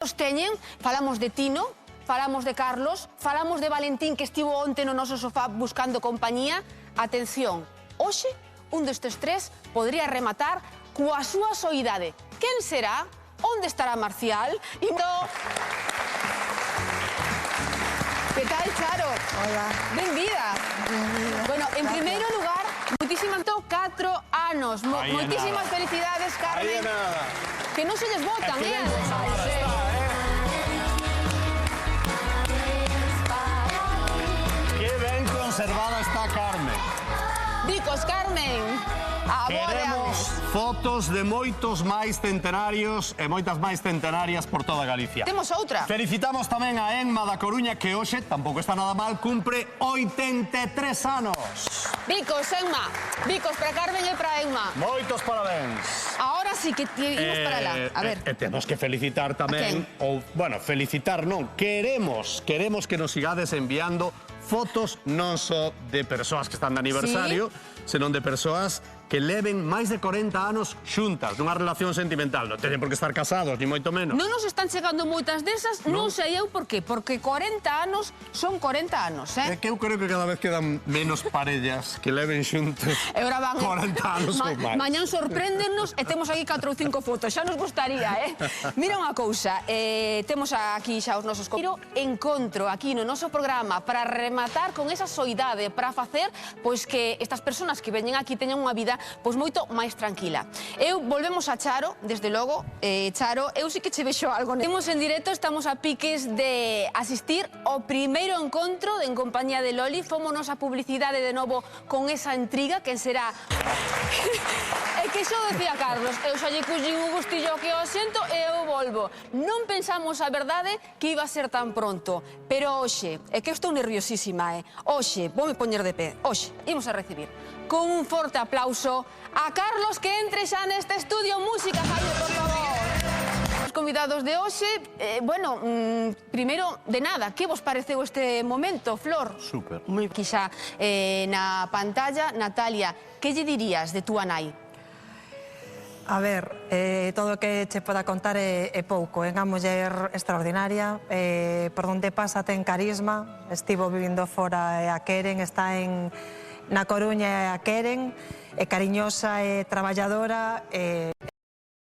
Teñen, falamos de Tino, falamos de Carlos, falamos de Valentín, que estivo onte no noso sofá buscando compañía. Atención, hoxe un destes tres podría rematar coa súa soidade. Quen será? Onde estará Marcial? Que tal, Charo? Hola. Benvida. Bueno, en primeiro lugar, muitísimas 4 anos. Moitísimas felicidades, Carmen. Que non se lles botan, Que ben conservada está Carmen. Dicos, Carmen. Queremos fotos de moitos máis centenarios e moitas máis centenarias por toda Galicia. Temos outra. Felicitamos tamén a Enma da Coruña, que hoxe, tampouco está nada mal, cumpre 83 anos. Bicos, Enma. Bicos para Carmen e para Enma. Moitos parabéns. Ahora sí que imos para lá. A ver. Temos que felicitar tamén, ou, bueno, felicitar non, queremos que nos sigades enviando fotos non só de persoas que están de aniversario, senón de persoas que leven máis de 40 anos xuntas, nunha relación sentimental. Non teñen por que estar casados, ni moito menos. Non nos están chegando moitas desas, non sei eu por qué, porque 40 anos son 40 anos, É que eu creo que cada vez quedan menos parellas que leven xuntos 40 anos ou máis. Mañán sorpréndennos e temos aquí 4 ou 5 fotos, xa nos gustaría, Mira unha cousa, temos aquí xa os nosos encontro aquí no noso programa para rematar con esa soidade, para facer pois que estas persoas que veñen aquí teñan unha vida pois moito máis tranquila. Eu volvemos a Charo, desde logo, Charo, eu sí que che vexo algo. Temos en directo, estamos a piques de asistir ao primeiro encontro en compañía de Loli. Fómonos a publicidade de novo con esa intriga, que será... É que xo decía Carlos, eu xa lle cuxín un gustillo que o xento e eu volvo. Non pensamos a verdade que iba a ser tan pronto, pero hoxe, é que eu estou nerviosísima, hoxe, voume poñer de pé, hoxe, imos a recibir con un forte aplauso a Carlos, que entre xa neste estudio. Música, Jaime, por favor. Os convidados de hoxe, bueno, primeiro de nada, que vos pareceu este momento, Flor? Súper. Moi quixa na pantalla. Natalia, que lle dirías de túa nai? A ver, todo o que che poda contar é pouco. É unha muller extraordinaria, por onde pasa ten carisma, estivo vivindo fora e a queren, está na Coruña e a queren, é cariñosa e traballadora,